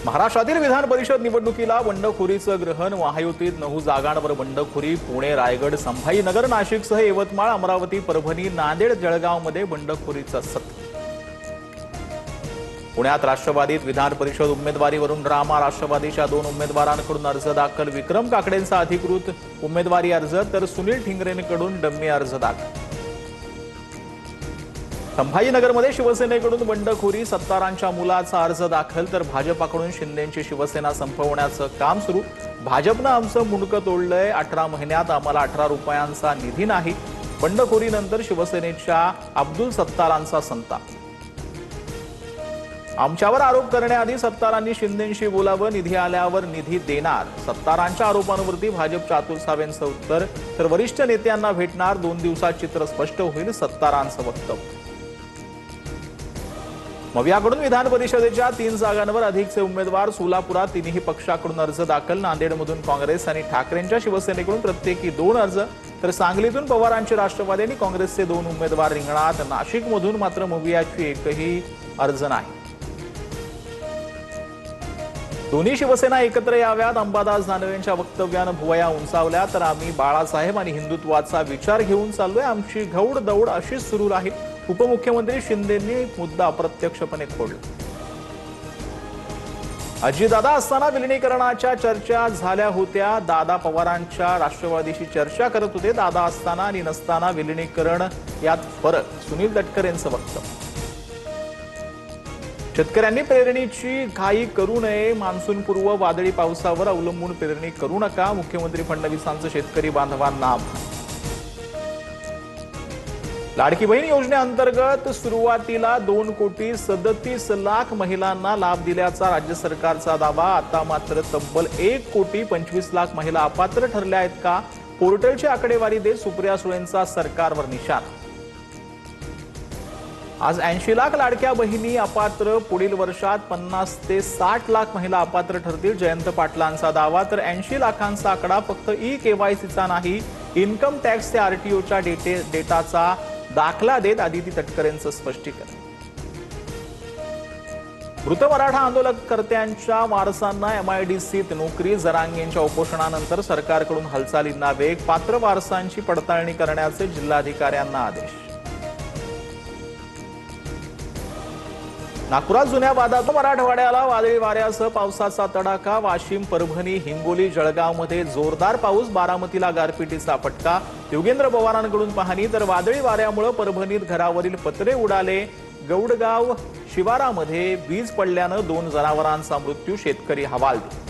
महाराष्ट्रातील विधान परिषद निवडणुकीला बंडखोरीचं ग्रहण। महायुतीत 9 जागांवर बंडखोरी। पुणे, रायगड, संभाजीनगर, नाशिकसह यवतमाळ, अमरावती, परभणी, नांदेड, जळगावमध्ये बंडखोरीचं सत्र। पुण्यात राष्ट्रवादीत विधान परिषद उमेदवारीवरून ड्रामा। राष्ट्रवादीच्या 2 उमेदवारांकडून अर्ज दाखल। विक्रम काकडेंचा अधिकृत उमेदवारी अर्ज तर सुनील ठिंगरेंकडून डम्मी अर्ज दाखल। संभाजीनगरमध्ये शिवसेनेकडून बंडखोरी। सत्तारांच्या मुलाचा अर्ज दाखल तर भाजपाकडून शिंदेंची शिवसेना संपवण्याचं काम सुरू। भाजपनं आमचं मुंडकं तोडलंय। 18 महिन्यात आम्हाला 18 रुपयांचा निधी नाही। बंडखोरीनंतर शिवसेनेच्या अब्दुल सत्तारांचा संताप। आमच्यावर आरोप करण्याआधी सत्तारांनी शिंदेंशी बोलावं। निधी आल्यावर निधी देणार। सत्तारांच्या आरोपांवरती भाजपच्या अतुल सावेंचं उत्तर तर वरिष्ठ नेत्यांना भेटणार। 2 दिवसात चित्र स्पष्ट होईल, सत्तारांचं वक्तव्य। मवियाकडून विधान परिषदेच्या 3 जागांवर अधिकचे उमेदवार। सोलापुरात 3ही पक्षाकडून अर्ज दाखल। नांदेडमधून काँग्रेस आणि ठाकरेंच्या शिवसेनेकडून प्रत्येकी 2 अर्ज तर सांगलीतून पवारांचे राष्ट्रवादी आणि काँग्रेसचे 2 उमेदवार रिंगणात। नाशिकमधून मात्र मवियाची एकही अर्ज नाही। दोन्ही शिवसेना एकत्र याव्यात। अंबादास दानवेंच्या वक्तव्यानं भुवया उंचावल्या तर आम्ही बाळासाहेब आणि हिंदुत्वाचा विचार घेऊन चाललोय। आमची घौड दौड अशीच सुरू राहील। उपमुख्यमंत्री शिंदेंनी मुद्दा अप्रत्यक्षपणे खोडला। अजितदादा असताना विलिनीकरणाच्या चर्चा झाल्या होत्या। दादा पवारांच्या राष्ट्रवादीशी चर्चा करत होते। दादा असताना आणि नसताना विलिनीकरण यात फरक। सुनील तटकर यांचं वक्तव्य। शेतकऱ्यांनी पेरणीची घाई करू नये। मान्सूनपूर्व वादळी पावसावर अवलंबून पेरणी करू नका। मुख्यमंत्री फडणवीसांचं शेतकरी बांधवांना आवाहन। लाडकी बहीण योजनेअंतर्गत सुरुवातीला 2,37,00,000 महिलांना लाभ दिल्याचा राज्य सरकारचा दावा। आता मात्र तब्बल 1,25,00,000 महिला अपात्र ठरल्या आहेत का? पोर्टलची आकडेवारी देत सुप्रिया सुळेंचा सरकारवर निशाणा। आज 80 लाख लाडक्या बहिणी अपात्र। पुढील वर्षात 50 ते 60 लाख महिला अपात्र ठरतील। जयंत पाटलांचा दावा तर 80 लाखांचा आकडा फक्त ई-केवायसीचा नाही, इन्कम टॅक्स ते आरटीओच्या डेटाचा दाखला देत आदिती तटकर यांचं स्पष्टीकरण। मृत मराठा आंदोलनकर्त्यांच्या वारसांना एमआयडीसीत नोकरी। जरांगेंच्या उपोषणानंतर सरकारकडून हालचालींना वेग। पात्र वारसांची पडताळणी करण्याचे जिल्हाधिकाऱ्यांना आदेश। नागपुरात जुन्या वादात मराठवाड्याला वादळी वाऱ्यासह पावसाचा तडाखा। वाशिम, परभणी, हिंगोली, जळगावमध्ये जोरदार पाऊस। बारामतीला गारपिटीचा फटका। योगेंद्र पवारांकडून पाहणी तर वादळी वाऱ्यामुळे परभणीत घरावरील पत्रे उडाले। गौडगाव शिवारामध्ये वीज पडल्यानं 2 जनावरांचा मृत्यू। शेतकरी हवालदिल।